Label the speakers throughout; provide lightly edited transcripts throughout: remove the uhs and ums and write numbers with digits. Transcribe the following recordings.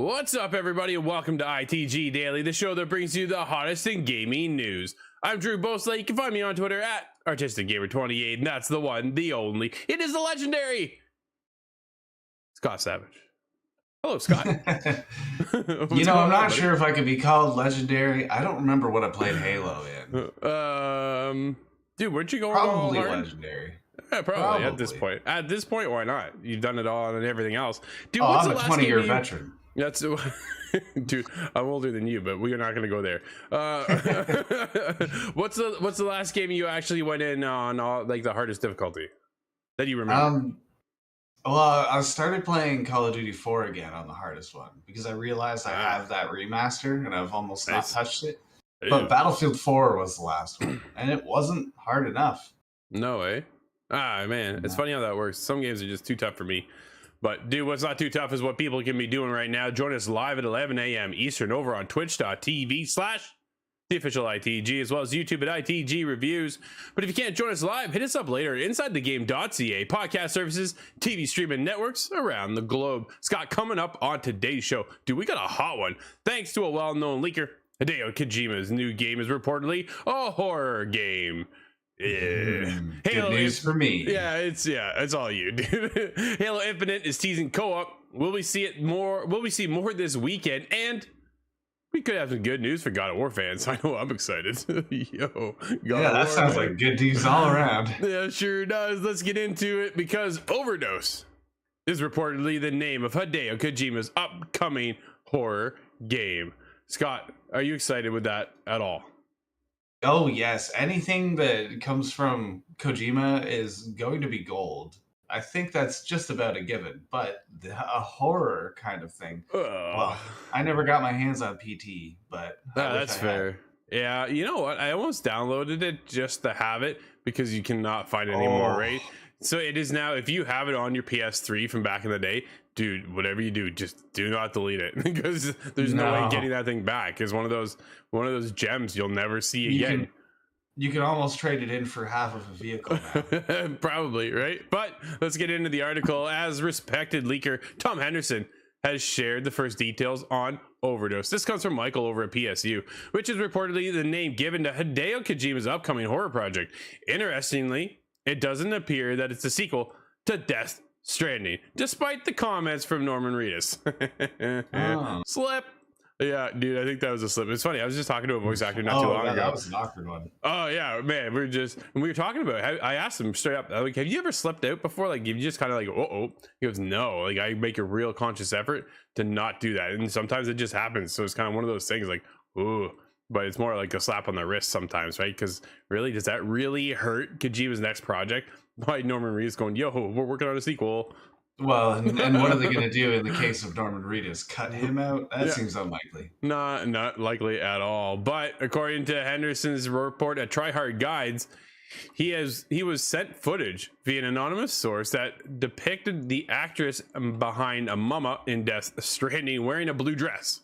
Speaker 1: What's up, everybody, and welcome to ITG Daily, the show that brings you the hottest in gaming news. I'm Drew Bosley. You can find me on Twitter at ArtisticGamer28, and that's the one, the only. It is the legendary Scott Savage. Hello, Scott.
Speaker 2: I'm not sure if I could be called legendary. I don't remember what I played Halo in.
Speaker 1: Dude, weren't you going
Speaker 2: Probably
Speaker 1: all hard?
Speaker 2: Legendary.
Speaker 1: Yeah, probably. At this point. At this point, why not? You've done it all and everything else. Dude,
Speaker 2: I'm a 20-year veteran.
Speaker 1: That's dude. I'm older than you, but we're not going to go there. What's the last game you actually went in on, like the hardest difficulty that you remember?
Speaker 2: Well, I started playing Call of Duty 4 again on the hardest one because I realized I have that remaster and I've almost not touched it. But Battlefield 4 was the last one, and it wasn't hard enough.
Speaker 1: No way. Man, it's funny how that works. Some games are just too tough for me. But dude, what's not too tough is what people can be doing right now. Join us live at 11 a.m. Eastern over on twitch.tv/the official ITG, as well as YouTube at ITG Reviews. But if you can't join us live, hit us up later at InsideTheGame.ca, podcast services, TV streaming networks around the globe. Scott, coming up on today's show, dude, we got a hot one. Thanks to a well-known leaker, Hideo Kojima's new game is reportedly a horror game. Yeah.
Speaker 2: Good news for me.
Speaker 1: It's all you, dude. Halo Infinite is teasing co-op. Will we see more this weekend? And we could have some good news for God of War fans. I know I'm excited.
Speaker 2: That sounds like good news all around.
Speaker 1: Yeah, sure does. Let's get into it, because Overdose is reportedly the name of Hideo Kojima's upcoming horror game. Scott, are you excited with that at all?
Speaker 2: Oh, yes. Anything that comes from Kojima is going to be gold. I think that's just about a given. But a horror kind of thing. Well, I never got my hands on PT, but
Speaker 1: that's fair. Yeah, you know what? I almost downloaded it just to have it because you cannot find it anymore, right? So it is now, if you have it on your PS3 from back in the day, dude, whatever you do, just do not delete it, because there's no way getting that thing back. It's one of those gems you'll never see again.
Speaker 2: You can almost trade it in for half of a vehicle now.
Speaker 1: Probably, right? But let's get into the article. As respected leaker Tom Henderson has shared the first details on Overdose. This comes from Michael over at PSU, which is reportedly the name given to Hideo Kojima's upcoming horror project. Interestingly, it doesn't appear that it's a sequel to Death Stranding, despite the comments from Norman Reedus. Slip. Yeah, dude, I think that was a slip. It's funny. I was just talking to a voice actor not too long ago.
Speaker 2: That was an awkward one.
Speaker 1: Oh yeah, man. We were talking about it. I asked him straight up, like, have you ever slept out before? Like, you just kind of like, He goes, no. Like, I make a real conscious effort to not do that, and sometimes it just happens. So it's kind of one of those things, like, ooh. But it's more like a slap on the wrist sometimes, right? Because really, does that really hurt Kojima's next project? By Norman Reedus going, yo, we're working on a sequel.
Speaker 2: Well, and what are they going to do in the case of Norman Reedus? Cut him out? That seems unlikely.
Speaker 1: Not likely at all. But according to Henderson's report at Try Hard Guides, he was sent footage via an anonymous source that depicted the actress behind a mama in Death Stranding wearing a blue dress.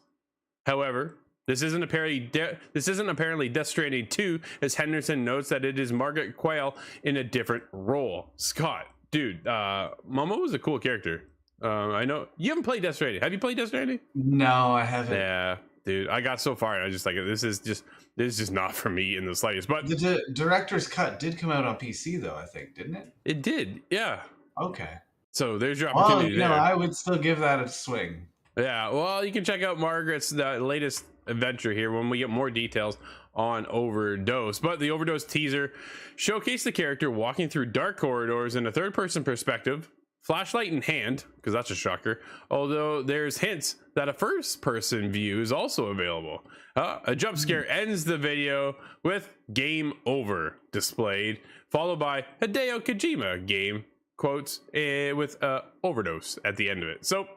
Speaker 1: However, this isn't apparently Death Stranding 2, as Henderson notes that it is Margaret Quayle in a different role. Scott, dude, Mama was a cool character. I know you haven't played Death Stranding. Have you played Death Stranding?
Speaker 2: No, I haven't.
Speaker 1: Yeah, dude, I got so far and I was just like, this is just not for me in the slightest. But
Speaker 2: the director's cut did come out on PC, though, I think, didn't it?
Speaker 1: It did, yeah.
Speaker 2: Okay.
Speaker 1: So there's your opportunity.
Speaker 2: Well, I would still give that a swing.
Speaker 1: Yeah, well, you can check out Margaret's latest adventure here when we get more details on Overdose. But the Overdose teaser showcased the character walking through dark corridors in a third-person perspective, flashlight in hand, because that's a shocker, although there's hints that a first-person view is also available. A jump scare ends the video with "Game Over" displayed, followed by Hideo Kojima game quotes with Overdose at the end of it. So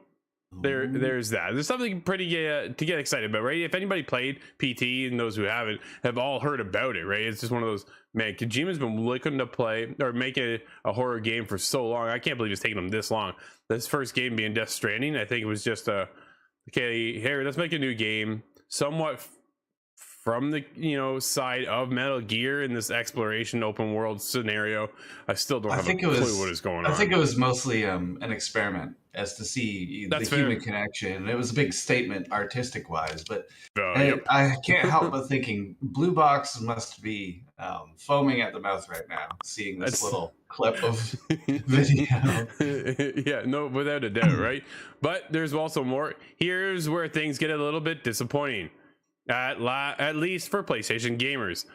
Speaker 1: there's that. There's something pretty to get excited about, right? If anybody played PT, and those who haven't have all heard about it, right? It's just one of those, man, Kojima's been looking to play or make a horror game for so long. I can't believe it's taken him this long. This first game being Death Stranding, I think it was just okay, here, let's make a new game somewhat from the side of Metal Gear in this exploration open world scenario. I still don't have a clue what is going on.
Speaker 2: I think it was mostly an experiment. as to see
Speaker 1: That's
Speaker 2: the human
Speaker 1: fair.
Speaker 2: connection. It was a big statement artistic wise, but
Speaker 1: Yep.
Speaker 2: I can't help but thinking Blue Box must be foaming at the mouth right now, seeing this
Speaker 1: That's
Speaker 2: little clip of video.
Speaker 1: yeah, no, without a doubt, right? But there's also more. Here's where things get a little bit disappointing, at least for PlayStation gamers.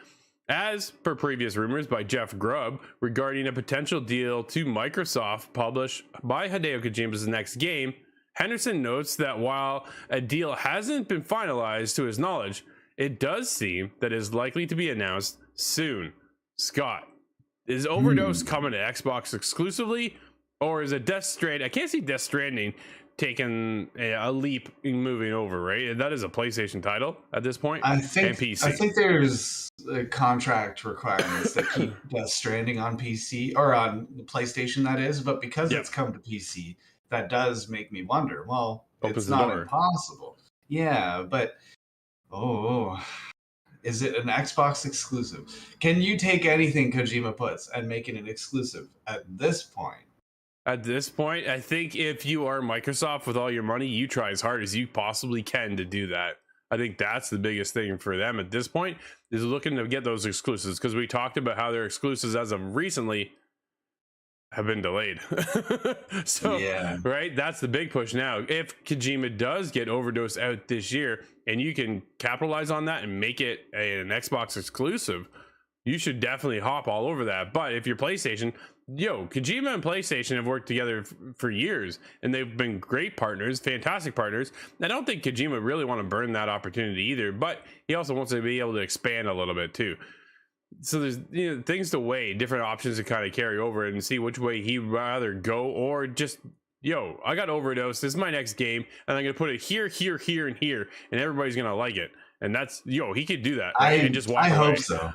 Speaker 1: As per previous rumors by Jeff Grubb regarding a potential deal to Microsoft published by Hideo Kojima's next game, Henderson notes that while a deal hasn't been finalized to his knowledge, it does seem that it is likely to be announced soon. Scott, is Overdose coming to Xbox exclusively, or is it Death Stranding? I can't see Death Stranding taking a leap in moving over, right? That is a PlayStation title at this point,
Speaker 2: I
Speaker 1: and
Speaker 2: think
Speaker 1: PC.
Speaker 2: I think there's contract requirements that keep Death Stranding on PC or on PlayStation, that is. But because
Speaker 1: Yep.
Speaker 2: it's come to PC, that does make me wonder. Well,
Speaker 1: Opens
Speaker 2: it's
Speaker 1: the
Speaker 2: not
Speaker 1: door.
Speaker 2: impossible. Yeah, but is it an Xbox exclusive? Can you take anything Kojima puts and make it an exclusive at this point?
Speaker 1: At this point, I think if you are Microsoft with all your money, you try as hard as you possibly can to do that. I think that's the biggest thing for them at this point, is looking to get those exclusives, because we talked about how their exclusives as of recently have been delayed. So,
Speaker 2: Yeah.
Speaker 1: right, that's the big push now. If Kojima does get Overdose out this year and you can capitalize on that and make it an Xbox exclusive, you should definitely hop all over that. But if you're PlayStation, Kojima and PlayStation have worked together for years, and they've been great partners, fantastic partners. I don't think Kojima really want to burn that opportunity either, but he also wants to be able to expand a little bit too. So there's things to weigh, different options to kind of carry over and see which way he'd rather go, or just I got Overdose, this is my next game, and I'm gonna put it here, here, here, and here, and everybody's gonna like it. And that's he could do that, right? And just walk
Speaker 2: I
Speaker 1: away.
Speaker 2: hope so.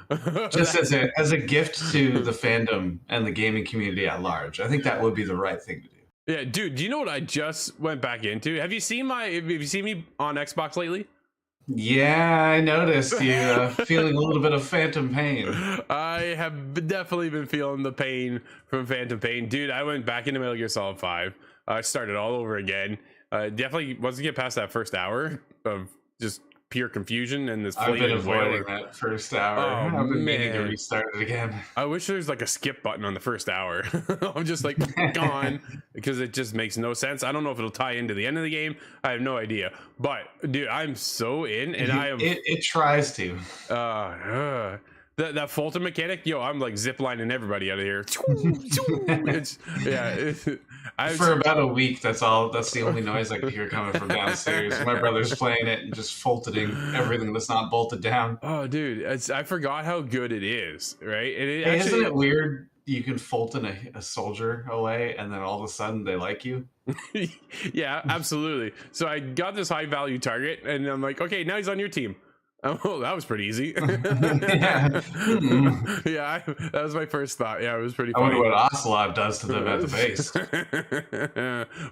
Speaker 2: Just as a gift to the fandom and the gaming community at large. I think that would be the right thing to do.
Speaker 1: Yeah, dude, do you know what I just went back into? Have you seen me on Xbox lately?
Speaker 2: Yeah, I noticed you feeling a little bit of phantom pain.
Speaker 1: I have definitely been feeling the pain from Phantom Pain. Dude, I went back into Metal Gear Solid 5. I started all over again. Definitely wasn't get past that first hour of just pure confusion and this
Speaker 2: I've been
Speaker 1: of
Speaker 2: avoiding
Speaker 1: wailing.
Speaker 2: that first hour.
Speaker 1: Oh,
Speaker 2: I've been meaning to
Speaker 1: man.
Speaker 2: restart it again.
Speaker 1: I wish there's like a skip button on the first hour. I'm just like gone, because it just makes no sense. I don't know if it'll tie into the end of the game. I have no idea. But dude, I'm so in, and I am.
Speaker 2: It tries to.
Speaker 1: That Fulton mechanic, I'm like ziplining everybody out of here.
Speaker 2: For about a week, that's the only noise I could hear coming from downstairs. My brother's playing it and just Fultoning everything that's not bolted down.
Speaker 1: Oh, dude, I forgot how good it is, right? And
Speaker 2: Isn't it weird? You can Fulton a soldier away, and then all of a sudden they like you.
Speaker 1: Yeah, absolutely. So I got this high value target, and I'm like, okay, now he's on your team. Oh, that was pretty easy.
Speaker 2: Yeah,
Speaker 1: That was my first thought. Yeah, it was pretty
Speaker 2: I
Speaker 1: funny.
Speaker 2: wonder what Ocelot does to them at the base.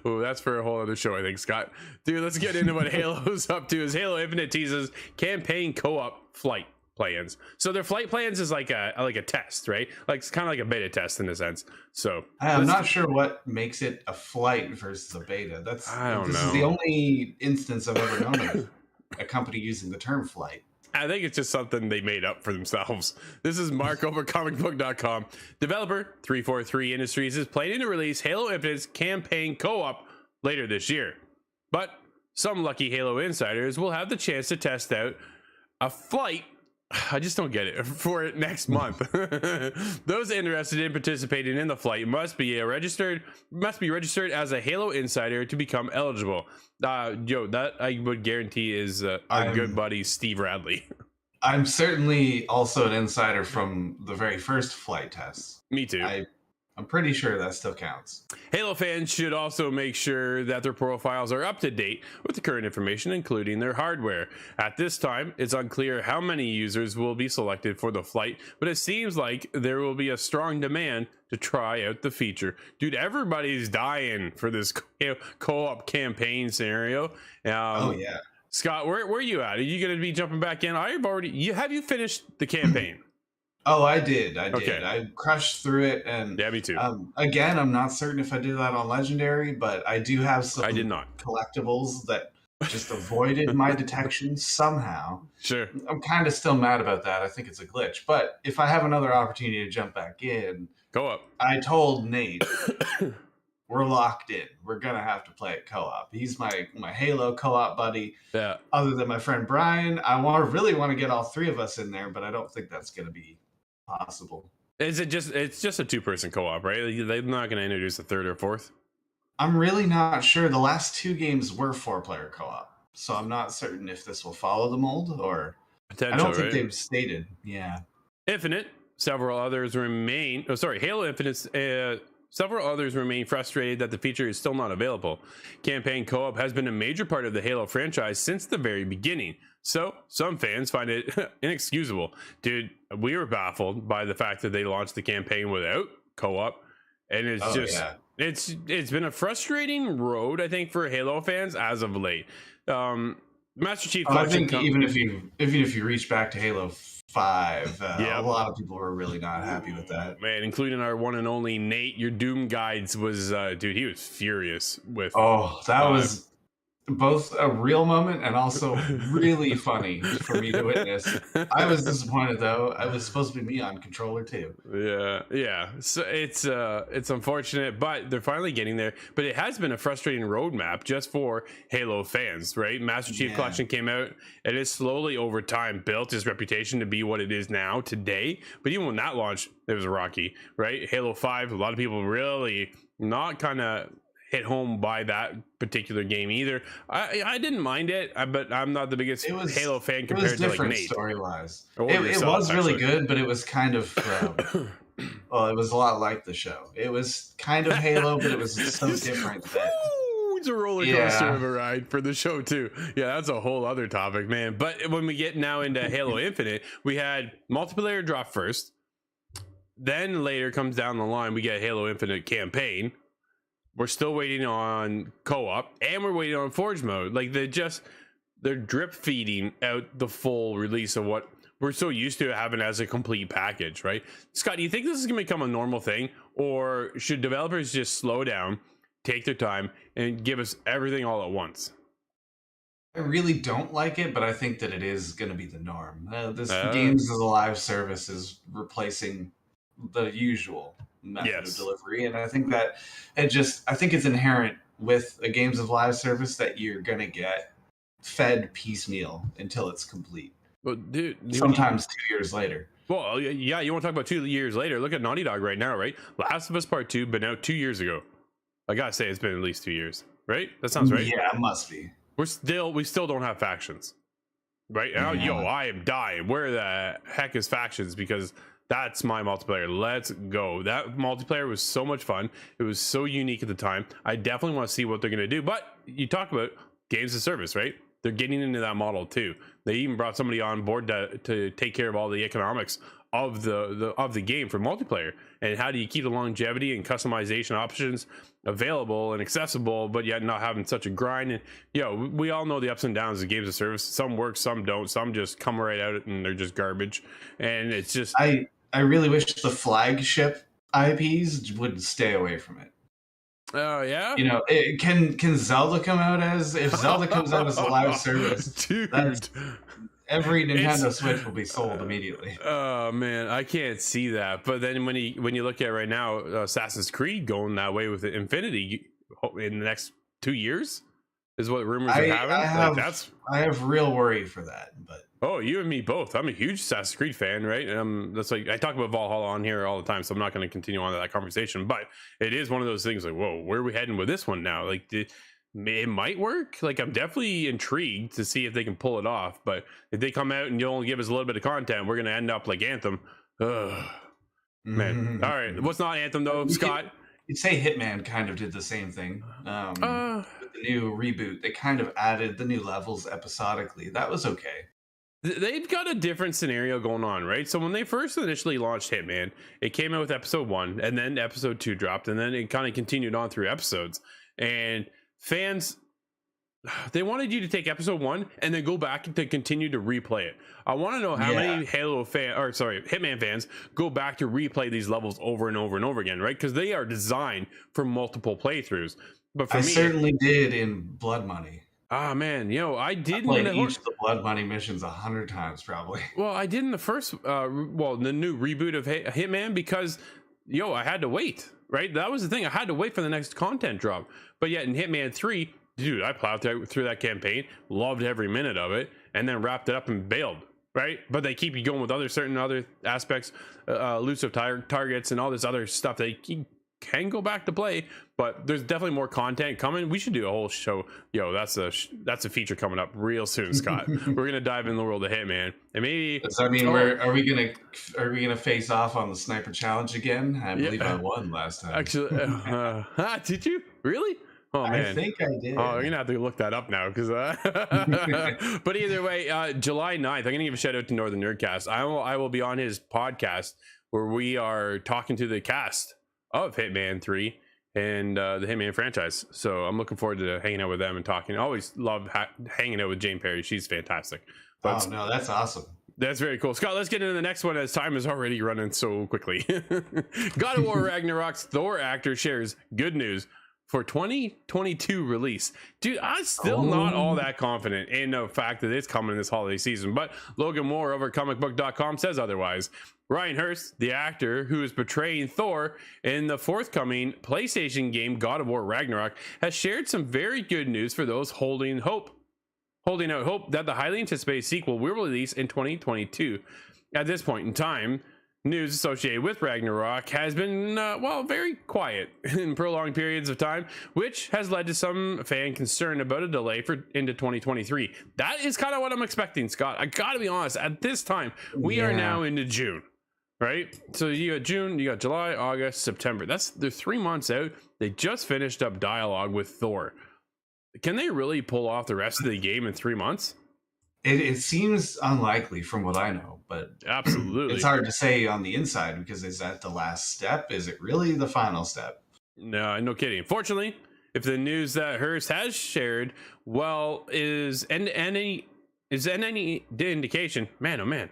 Speaker 1: Oh, that's for a whole other show, I think, Scott. Dude, let's get into what Halo's up to. Is Halo Infinite teases campaign co-op flight plans. So their flight plans is like a test, right? Like it's kind of like a beta test in a sense. So
Speaker 2: I'm not sure what makes it a flight versus a beta. This is the only instance I've ever known of a company using the term flight.
Speaker 1: I think it's just something they made up for themselves. This is Mark over comicbook.com. Developer 343 Industries is planning to release Halo Infinite's campaign co-op later this year. But some lucky Halo insiders will have the chance to test out a flight. I just don't get it. For it next month. Those interested in participating in the flight must be registered as a Halo insider to become eligible. That I would guarantee is our good buddy Steve Radley.
Speaker 2: I'm certainly also an insider from the very first flight tests.
Speaker 1: Me too.
Speaker 2: I'm pretty sure that still counts.
Speaker 1: Halo fans should also make sure that their profiles are up to date with the current information, including their hardware. At this time, it's unclear how many users will be selected for the flight, but it seems like there will be a strong demand to try out the feature. Dude, everybody's dying for this co-op campaign scenario.
Speaker 2: Oh yeah.
Speaker 1: Scott, where are you at? Are you going to be jumping back in? Have you finished the campaign?
Speaker 2: Oh, I did. I did.
Speaker 1: Okay.
Speaker 2: I crushed through it, and
Speaker 1: Yeah, me too.
Speaker 2: again, I'm not certain if I did that on Legendary, but I do have
Speaker 1: I did
Speaker 2: some
Speaker 1: not.
Speaker 2: collectibles that just avoided my detection somehow.
Speaker 1: Sure.
Speaker 2: I'm kind of still mad about that. I think it's a glitch. But if I have another opportunity to jump back in,
Speaker 1: Go up.
Speaker 2: I told Nate, we're locked in. We're gonna have to play it co-op. He's my Halo co-op buddy.
Speaker 1: Yeah.
Speaker 2: Other than my friend Brian, really want to get all three of us in there, but I don't think that's gonna be possible.
Speaker 1: Is it just? It's just a two-person co-op, right? They're not going to introduce a third or fourth.
Speaker 2: I'm really not sure. The last two games were four-player co-op, so I'm not certain if this will follow the mold or. I
Speaker 1: Potential,
Speaker 2: don't think
Speaker 1: right?
Speaker 2: they've stated. Yeah.
Speaker 1: Infinite. Several others remain. Oh, sorry. Halo Infinite. Several others remain frustrated that the feature is still not available. Campaign co-op has been a major part of the Halo franchise since the very beginning. So some fans find it inexcusable. Dude, we were baffled by the fact that they launched the campaign without co-op. And it's it's been a frustrating road, I think, for Halo fans as of late. Master Chief Collection.
Speaker 2: I think even if you reach back to Halo 5, a lot of people were really not happy with that.
Speaker 1: Man, including our one and only Nate, your Doom guides was dude, he was furious with.
Speaker 2: Oh, that was both a real moment and also really funny for me to witness. I was disappointed though. I was supposed to be me on controller too.
Speaker 1: Yeah. So it's unfortunate, but they're finally getting there. But it has been a frustrating roadmap just for Halo fans, right? Master Chief Collection came out. It has slowly over time built its reputation to be what it is now today. But even when that launched, it was rocky, right? Halo 5, a lot of people really not kind of hit home by that particular game either. I didn't mind it, but I'm not the biggest Halo fan compared to like Nate.
Speaker 2: Story wise, it was really good, but it was kind of well, it was a lot like the show. It was kind of Halo, but it was so different that
Speaker 1: it's a roller coaster of a ride for the show too. Yeah, that's a whole other topic, man. But when we get now into Halo Infinite, we had multiplayer drop first. Then later comes down the line, we get Halo Infinite campaign. We're still waiting on co-op, and we're waiting on Forge mode. Like they're drip feeding out the full release of what we're so used to having as a complete package, right? Scott, do you think this is gonna become a normal thing, or should developers just slow down, take their time, and give us everything all at once?
Speaker 2: I really don't like it, but I think that it is going to be the norm. This games as a live service is replacing the usual method of delivery, and I think that I think it's inherent with a games of live service that you're going to get fed piecemeal until it's complete.
Speaker 1: But dude,
Speaker 2: sometimes 2 years later.
Speaker 1: Well, yeah, you want to talk about 2 years later? Look at Naughty Dog right now, right? Last of Us Part 2 been out 2 years ago. I gotta say, it's been at least 2 years, right? That sounds right.
Speaker 2: Yeah, it must be.
Speaker 1: We still don't have factions, right? Now, I am dying. Where the heck is factions? Because that's my multiplayer. Let's go. That multiplayer was so much fun. It was so unique at the time. I definitely want to see what they're going to do. But you talk about games as service, right? They're getting into that model too. They even brought somebody on board to take care of all the economics of the game for multiplayer. And how do you keep the longevity and customization options available and accessible, but yet not having such a grind? And we all know the ups and downs of games of service. Some work, some don't. Some just come right out and they're just garbage. And it's just
Speaker 2: I really wish the flagship IPs would stay away from it.
Speaker 1: Oh yeah.
Speaker 2: Can Zelda come out if Zelda comes out as a live service?
Speaker 1: Dude,
Speaker 2: every Nintendo Switch will be sold immediately.
Speaker 1: Oh man, I can't see that. But then when you look at right now, Assassin's Creed going that way with Infinity in the next 2 years is what rumors are having.
Speaker 2: I have real worry for that, but.
Speaker 1: Oh, you and me both. I'm a huge Assassin's Creed fan, right? That's like I talk about Valhalla on here all the time, so I'm not going to continue on to that conversation. But it is one of those things like, whoa, where are we heading with this one now? Like, it might work. Like, I'm definitely intrigued to see if they can pull it off. But if they come out and you only give us a little bit of content, we're going to end up like Anthem. Ugh. Man, all right. What's not Anthem though, Scott?
Speaker 2: You'd say Hitman kind of did the same thing. With the new reboot, they kind of added the new levels episodically. That was okay.
Speaker 1: They've got a different scenario going on, right? So when they first initially launched Hitman, it came out with episode 1, and then episode 2 dropped, and then it kind of continued on through episodes. And fans They wanted you to take episode 1 and then go back to continue to replay it. I want to know how many Hitman fans go back to replay these levels over and over and over again, right? Because they are designed for multiple playthroughs. But for
Speaker 2: I
Speaker 1: me,
Speaker 2: certainly did in Blood Money.
Speaker 1: Ah man, I did
Speaker 2: played each of the Blood Money missions 100 times probably.
Speaker 1: Well, I did in the first, the new reboot of Hitman because, I had to wait, right? That was the thing. I had to wait for the next content drop. But yet in Hitman 3, dude, I plowed through that campaign, loved every minute of it, and then wrapped it up and bailed, right? But they keep you going with certain other aspects, elusive targets and all this other stuff that you can go back to play. But there's definitely more content coming. We should do a whole show. That's a feature coming up real soon, Scott. We're gonna dive in the world of Hitman, and maybe.
Speaker 2: Does that mean are we gonna face off on the sniper challenge again? I believe I won last time.
Speaker 1: Actually, did you really? Oh man,
Speaker 2: I think I did.
Speaker 1: Oh, you're gonna have to look that up now, because. But either way, July 9th, I'm gonna give a shout out to Northern Nerdcast. I will be on his podcast where we are talking to the cast of Hitman 3 and the Hitman franchise. So I'm looking forward to hanging out with them and talking. I always love hanging out with Jane Perry. She's fantastic.
Speaker 2: But oh no, that's awesome.
Speaker 1: That's very cool. Scott, let's get into the next one as time is already running so quickly. God of War Ragnarok's Thor actor shares good news for 2022 release. Dude, I'm still not all that confident in the fact that it's coming this holiday season, but Logan Moore over comicbook.com says otherwise. Ryan Hurst, the actor who is portraying Thor in the forthcoming PlayStation game God of War Ragnarok, has shared some very good news for those holding out hope that the highly anticipated sequel will release in 2022. At this point in time, news associated with Ragnarok has been, very quiet in prolonged periods of time, which has led to some fan concern about a delay into 2023. That is kind of what I'm expecting, Scott. I gotta be honest, at this time, we are now into June, right? So you got June, you got July, August, September. They're 3 months out. They just finished up dialogue with Thor. Can they really pull off the rest of the game in 3 months?
Speaker 2: It seems unlikely from what I know, but
Speaker 1: absolutely,
Speaker 2: it's hard to say on the inside, because is that the last step? Is it really the final step?
Speaker 1: No kidding. Fortunately, if the news that Hurst has shared is any indication, man, oh man,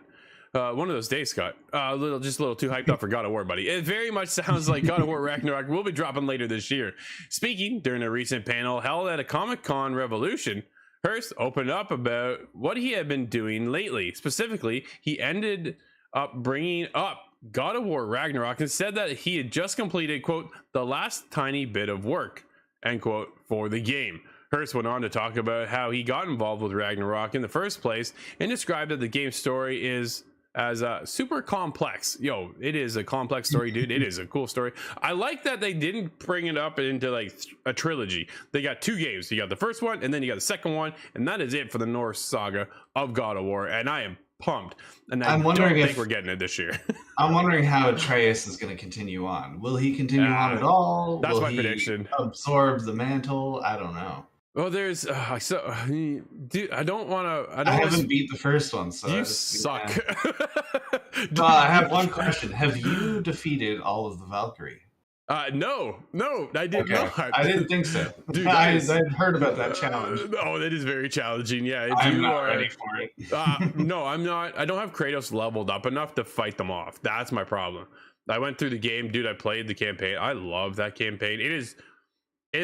Speaker 1: one of those days, Scott, a little too hyped up for God of War, buddy. It very much sounds like God of War Ragnarok will be dropping later this year. Speaking during a recent panel held at a Comic-Con Revolution, Hurst opened up about what he had been doing lately. Specifically, he ended up bringing up God of War Ragnarok and said that he had just completed, quote, the last tiny bit of work, end quote, for the game. Hurst went on to talk about how he got involved with Ragnarok in the first place and described that the game's story is as super complex. It is a complex story, dude. It is a cool story. I like that they didn't bring it up into like a trilogy. They got 2 games. You got the first one and then you got the second one, and that is it for the Norse saga of God of War, and I am pumped. And I don't think we're getting it this year.
Speaker 2: I'm wondering how Atreus is going to continue on. Will he continue on at all?
Speaker 1: That's my prediction.
Speaker 2: Absorb the mantle? I don't know.
Speaker 1: Well, there's dude, I
Speaker 2: haven't beat the first one, so
Speaker 1: you suck.
Speaker 2: I have one question. Have you defeated all of the Valkyrie?
Speaker 1: No, I did not.
Speaker 2: I didn't think so.
Speaker 1: Dude,
Speaker 2: I heard about that challenge.
Speaker 1: That is very challenging. Yeah,
Speaker 2: I'm not ready for it.
Speaker 1: No, I'm not. I don't have Kratos leveled up enough to fight them off. That's my problem. I went through the game, dude. I played the campaign. I love that campaign. It is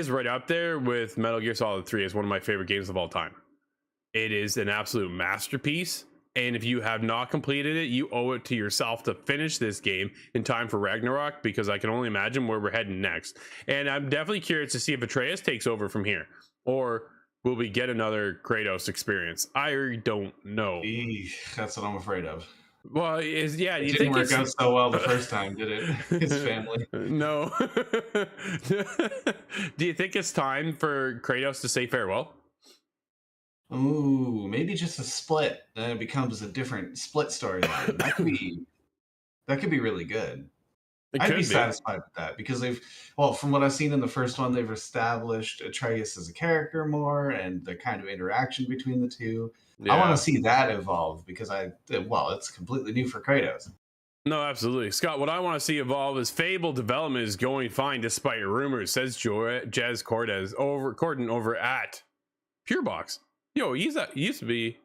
Speaker 1: right up there with Metal Gear Solid 3 as one of my favorite games of all time. It is an absolute masterpiece, and if you have not completed it, you owe it to yourself to finish this game in time for Ragnarok, because I can only imagine where we're heading next. And I'm definitely curious to see if Atreus takes over from here, or will we get another Kratos experience? I don't know.
Speaker 2: That's what I'm afraid of.
Speaker 1: Well, it
Speaker 2: didn't work out so well the first time, did it? His family.
Speaker 1: No. Do you think it's time for Kratos to say farewell?
Speaker 2: Ooh, maybe just a split. Then it becomes a different split storyline. That could be really good. I'd be satisfied with that, because from what I've seen in the first one, they've established Atreus as a character more, and the kind of interaction between the two. Yeah. I want to see that evolve, because it's completely new for Kratos.
Speaker 1: No, absolutely. Scott, what I want to see evolve is Fable development is going fine despite rumors, says Jez Corden over at Pure Box. Yo, he used to be.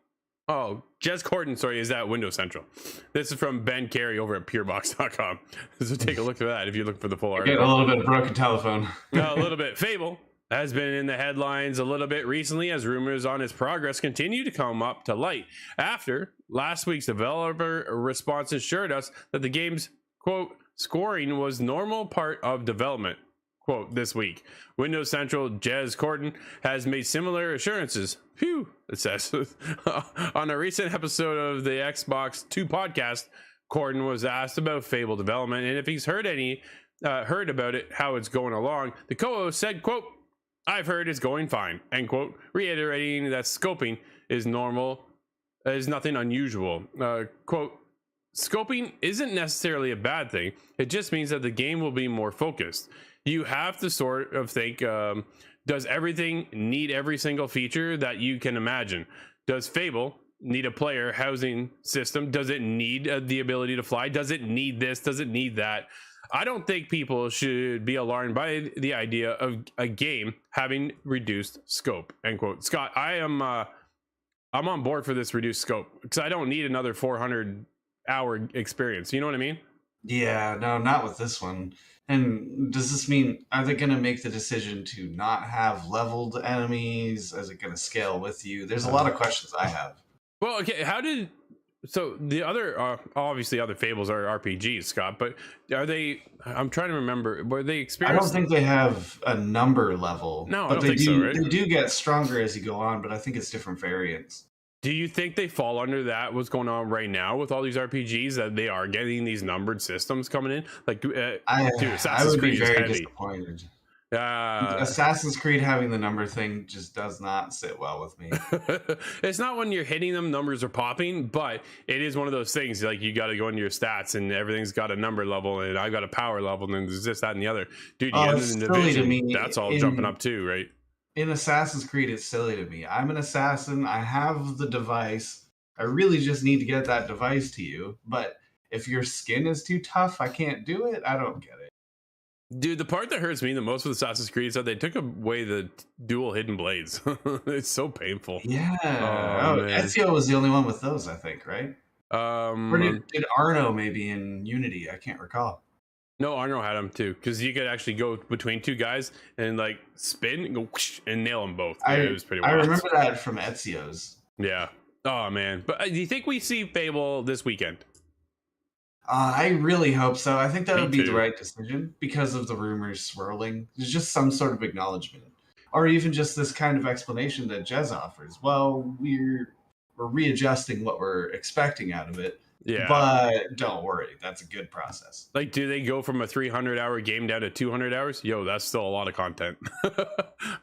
Speaker 1: Oh, Jez Corden, sorry, is at Windows Central. This is from Ben Carey over at purebox.com. So take a look at that if you look for the full article.
Speaker 2: Get a little bit of broken telephone.
Speaker 1: A little bit. Fable has been in the headlines a little bit recently as rumors on its progress continue to come up to light after last week's developer response assured us that the game's, quote, scoring was normal part of development. Quote, this week. Windows Central Jez Corden has made similar assurances. Phew, it says. On a recent episode of the Xbox 2 podcast, Corden was asked about Fable development and if he's heard about it, how it's going along. The co-host said, quote, I've heard it's going fine, end quote, reiterating that scoping is normal, is nothing unusual. Quote, scoping isn't necessarily a bad thing. It just means that the game will be more focused. You have to sort of think, does everything need every single feature that you can imagine? Does Fable need a player housing system? Does it need the ability to fly? Does it need this? Does it need that? I don't think people should be alarmed by the idea of a game having reduced scope, end quote. Scott, I'm on board for this reduced scope because I don't need another 400-hour experience. You know what I mean?
Speaker 2: Yeah, no, not with this one. And does this mean, are they going to make the decision to not have leveled enemies? Is it going to scale with you? There's a lot of questions I have.
Speaker 1: Well, okay, so the other, obviously other Fables are RPGs, Scott, but are they, I'm trying to remember, were they experienced?
Speaker 2: I don't think they have a number level.
Speaker 1: No,
Speaker 2: but
Speaker 1: I don't think so, right?
Speaker 2: They do get stronger as you go on, but I think it's different variants.
Speaker 1: Do you think they fall under that, what's going on right now with all these RPGs, that they are getting these numbered systems coming in? Like, dude,
Speaker 2: I would be very disappointed. Assassin's Creed having the number thing just does not sit well with me.
Speaker 1: It's not when you're hitting them, numbers are popping, but it is one of those things, like you got to go into your stats and everything's got a number level and I've got a power level and there's this, that, and the other. Dude, you get in the division, that's all jumping up too, right?
Speaker 2: In Assassin's Creed, it's silly to me. I'm an assassin. I have the device. I really just need to get that device to you. But if your skin is too tough, I can't do it. I don't get it.
Speaker 1: Dude, the part that hurts me the most with Assassin's Creed is that they took away the dual hidden blades. It's so painful.
Speaker 2: Yeah. Ezio was the only one with those, I think, right? Or did Arno maybe in Unity? I can't recall.
Speaker 1: No, Arno had them too, because you could actually go between two guys and like spin and go whoosh, and nail them both. Yeah, it was pretty wild.
Speaker 2: I remember that from Ezio's.
Speaker 1: Yeah. Oh man. But do you think we see Fable this weekend?
Speaker 2: I really hope so. I think that would be the right decision because of the rumors swirling. There's just some sort of acknowledgement, or even just this kind of explanation that Jez offers. Well, we're readjusting what we're expecting out of it. Yeah, but don't worry, that's a good process.
Speaker 1: Like, do they go from a 300-hour game down to 200 hours? Yo, that's still a lot of content.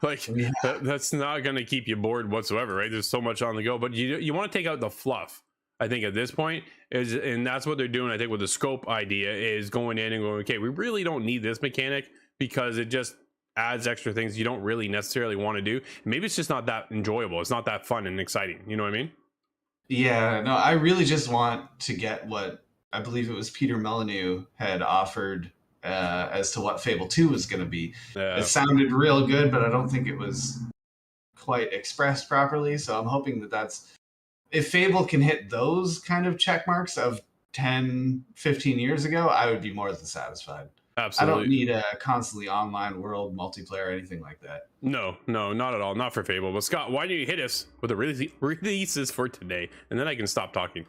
Speaker 1: Like, yeah. That's not going to keep you bored whatsoever, right? There's so much on the go, but you want to take out the fluff. I think at this point and that's what they're doing. I think with the scope idea is going in and going, okay, we really don't need this mechanic because it just adds extra things you don't really necessarily want to do. Maybe it's just not that enjoyable. It's not that fun and exciting. You know what I mean?
Speaker 2: Yeah, no, I really just want to get what I believe it was Peter Molyneux had offered as to what Fable 2 was going to be. Yeah. It sounded real good, but I don't think it was quite expressed properly. So I'm hoping that that's, if Fable can hit those kind of check marks of 10, 15 years ago, I would be more than satisfied. Absolutely. I don't need a constantly online world multiplayer or anything like that.
Speaker 1: No, not at all. Not for Fable. But Scott, why don't you hit us with the releases for today? And then I can stop talking.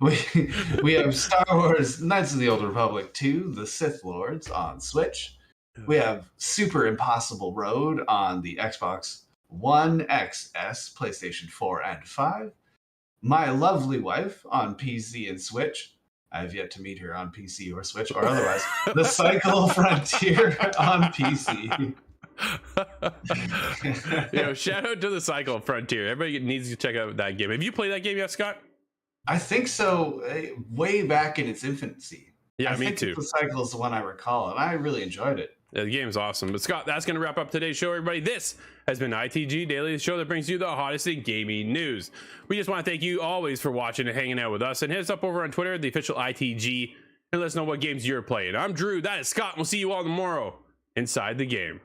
Speaker 2: we have Star Wars Knights of the Old Republic 2, The Sith Lords on Switch. We have Super Impossible Road on the Xbox One XS, PlayStation 4 and 5. My Lovely Wife on PC and Switch. I have yet to meet her on PC or Switch or otherwise. The Cycle Frontier on PC.
Speaker 1: Shout out to The Cycle Frontier. Everybody needs to check out that game. Have you played that game yet, Scott?
Speaker 2: I think so. Way back in its infancy.
Speaker 1: Yeah,
Speaker 2: I
Speaker 1: me
Speaker 2: think
Speaker 1: too.
Speaker 2: The Cycle is the one I recall, and I really enjoyed it.
Speaker 1: Yeah, the game's awesome. But Scott, that's going to wrap up today's show, everybody. This has been ITG Daily, the show that brings you the hottest in gaming news. We just want to thank you always for watching and hanging out with us. And hit us up over on Twitter, the official ITG, and let us know what games you're playing. I'm Drew. That is Scott. We'll see you all tomorrow inside the game.